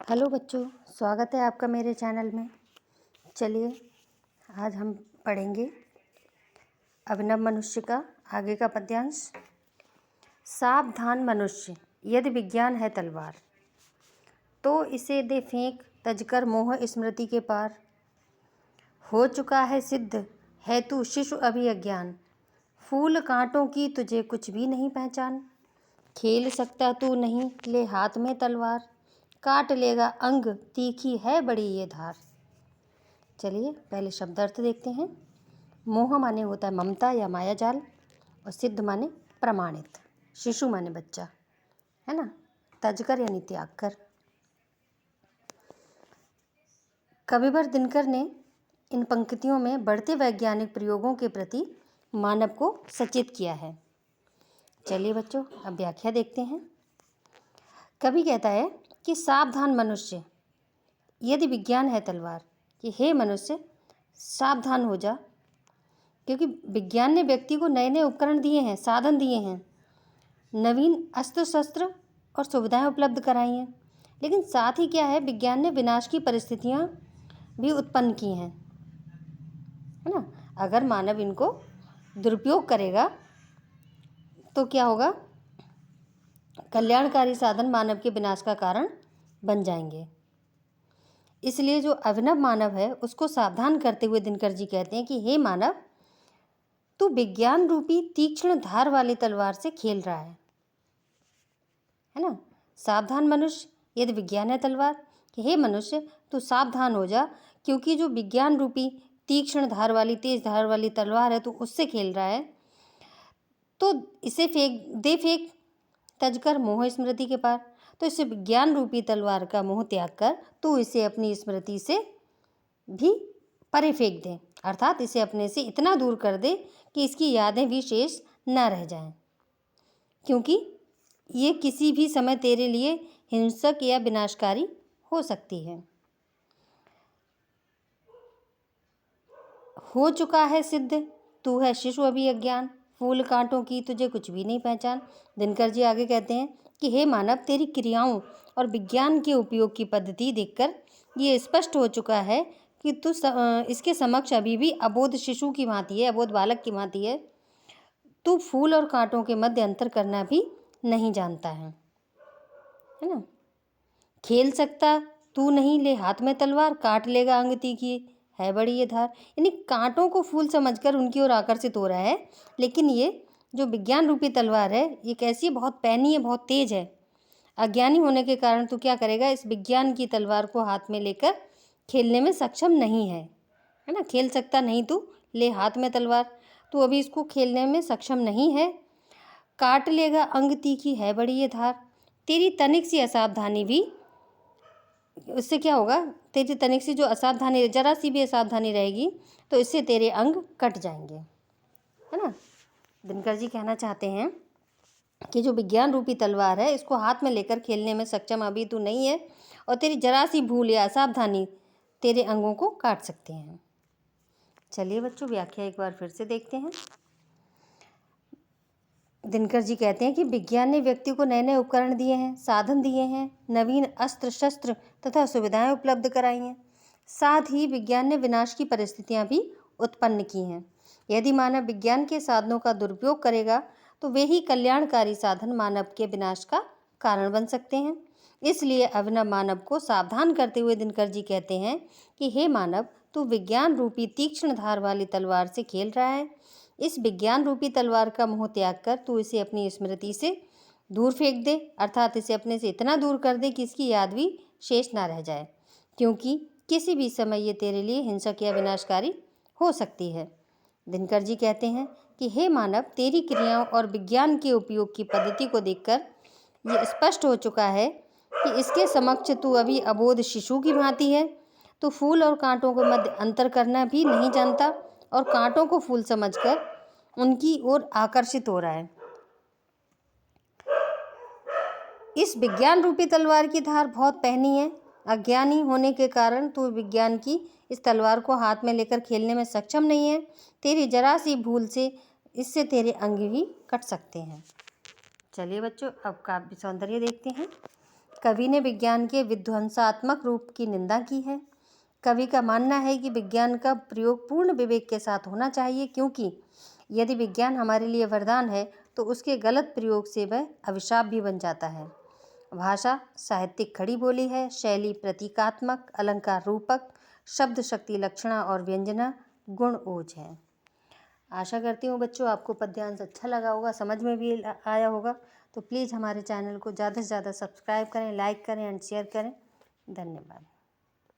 Hello बच्चों, स्वागत है आपका मेरे चैनल में। चलिए आज हम पढ़ेंगे अभिनव मनुष्य का आगे का पद्यांश। सावधान मनुष्य, यदि विज्ञान है तलवार, तो इसे दे फेंक तजकर मोह स्मृति के पार। हो चुका है सिद्ध, है तू शिशु अभी अज्ञान, फूल कांटों की तुझे कुछ भी नहीं पहचान। खेल सकता तू नहीं, ले हाथ में तलवार, काट लेगा अंग तीखी है बड़ी ये धार। चलिए पहले शब्दार्थ देखते हैं। मोह माने होता है ममता या मायाजाल, और सिद्ध माने प्रमाणित, शिशु माने बच्चा, है ना। तजकर यानी त्याग कर। कविवर दिनकर ने इन पंक्तियों में बढ़ते वैज्ञानिक प्रयोगों के प्रति मानव को सचेत किया है। चलिए बच्चों अब व्याख्या देखते हैं। कवि कहता है कि सावधान मनुष्य, यदि विज्ञान है तलवार, कि हे मनुष्य सावधान हो जा, क्योंकि विज्ञान ने व्यक्ति को नए नए उपकरण दिए हैं, साधन दिए हैं, नवीन अस्त्र शस्त्र और सुविधाएं उपलब्ध कराई हैं, लेकिन साथ ही क्या है, विज्ञान ने विनाश की परिस्थितियां भी उत्पन्न की हैं, है ना। अगर मानव इनको दुरुपयोग करेगा तो क्या होगा, कल्याणकारी साधन मानव के विनाश का कारण बन जाएंगे। इसलिए जो अभिनव मानव है उसको सावधान करते हुए दिनकर जी कहते हैं कि हे मानव, तू विज्ञान रूपी तीक्ष्ण धार वाली तलवार से खेल रहा है ना। सावधान मनुष्य, यदि विज्ञान है तलवार, कि हे मनुष्य तू सावधान हो जा, क्योंकि जो विज्ञान रूपी तीक्ष्ण धार वाली तेज धार वाली तलवार है तू उससे खेल रहा है, तो इसे फेंक तजकर मोह स्मृति के पार। तो इसे विज्ञान रूपी तलवार का मोह त्याग कर तू इसे अपनी स्मृति से भी परे फेंक दे, अर्थात इसे अपने से इतना दूर कर दे कि इसकी यादें भी शेष न रह जाएं, क्योंकि ये किसी भी समय तेरे लिए हिंसक या विनाशकारी हो सकती है। हो चुका है सिद्ध, तू है शिशु अभी अज्ञान, फूल कांटों की तुझे कुछ भी नहीं पहचान। दिनकर जी आगे कहते हैं कि हे मानव, तेरी क्रियाओं और विज्ञान के उपयोग की पद्धति देखकर ये स्पष्ट हो चुका है कि तू इसके समक्ष अभी भी अबोध शिशु की भांति है, अबोध बालक की भांति है। तू फूल और कांटों के मध्य अंतर करना भी नहीं जानता है ना। खेल सकता तू नहीं, ले हाथ में तलवार, काट लेगा अंग तीखी है बड़ी ये धार। यानी कांटों को फूल समझकर उनकी ओर आकर्षित हो रहा है, लेकिन ये जो विज्ञान रूपी तलवार है ये कैसी है, बहुत पैनी है, बहुत तेज है। अज्ञानी होने के कारण तू क्या करेगा, इस विज्ञान की तलवार को हाथ में लेकर खेलने में सक्षम नहीं है ना। खेल सकता नहीं तू, ले हाथ में तलवार, तू अभी इसको खेलने में सक्षम नहीं है। काट लेगा अंग तीखी है बड़ी ये धार, तेरी तनिक सी असावधानी भी, उससे क्या होगा, तेरी तनिक सी जो असावधानी, जरा सी भी असावधानी रहेगी तो इससे तेरे अंग कट जाएंगे, है ना। दिनकर जी कहना चाहते हैं कि जो विज्ञान रूपी तलवार है इसको हाथ में लेकर खेलने में सक्षम अभी तू नहीं है, और तेरी जरा सी भूल या असावधानी तेरे अंगों को काट सकते हैं। चलिए बच्चों व्याख्या एक बार फिर से देखते हैं। दिनकर जी कहते हैं कि विज्ञान ने व्यक्ति को नए नए उपकरण दिए हैं, साधन दिए हैं, नवीन अस्त्र शस्त्र तथा सुविधाएं उपलब्ध कराई हैं। साथ ही विज्ञान ने विनाश की परिस्थितियां भी उत्पन्न की हैं। यदि मानव विज्ञान के साधनों का दुरुपयोग करेगा तो वे ही कल्याणकारी साधन मानव के विनाश का कारण बन सकते हैं। इसलिए अभिनव मानव को सावधान करते हुए दिनकर जी कहते हैं कि हे मानव, तू विज्ञान रूपी तीक्ष्ण धार वाली तलवार से खेल रहा है। इस विज्ञान रूपी तलवार का मोह त्याग कर तू इसे अपनी स्मृति से दूर फेंक दे, अर्थात इसे अपने से इतना दूर कर दे कि इसकी याद भी शेष ना रह जाए, क्योंकि किसी भी समय ये तेरे लिए हिंसक या विनाशकारी हो सकती है। दिनकर जी कहते हैं कि हे मानव, तेरी क्रियाओं और विज्ञान के उपयोग की पद्धति को देखकर ये स्पष्ट हो चुका है कि इसके समक्ष तू अभी अबोध शिशु की भांति है। तो फूल और कांटों के मध्य अंतर करना भी नहीं जानता और कांटों को फूल समझकर उनकी ओर आकर्षित हो रहा है। इस विज्ञान रूपी तलवार की धार बहुत पहनी है। अज्ञानी होने के कारण तू विज्ञान की इस तलवार को हाथ में लेकर खेलने में सक्षम नहीं है। तेरी जरा सी भूल से इससे तेरे अंग भी कट सकते हैं। चलिए बच्चों अब काव्य सौंदर्य देखते हैं। कवि ने विज्ञान के विध्वंसात्मक रूप की निंदा की है। कवि का मानना है कि विज्ञान का प्रयोग पूर्ण विवेक के साथ होना चाहिए, क्योंकि यदि विज्ञान हमारे लिए वरदान है तो उसके गलत प्रयोग से वह अभिशाप भी बन जाता है। भाषा साहित्यिक खड़ी बोली है, शैली प्रतीकात्मक, अलंकार रूपक, शब्द शक्ति लक्षणा और व्यंजना गुण ओज है। आशा करती हूँ बच्चों आपको पद्यांश अच्छा लगा होगा, समझ में भी आया होगा। तो प्लीज़ हमारे चैनल को ज़्यादा से ज़्यादा सब्सक्राइब करें, लाइक करें एंड शेयर करें। धन्यवाद।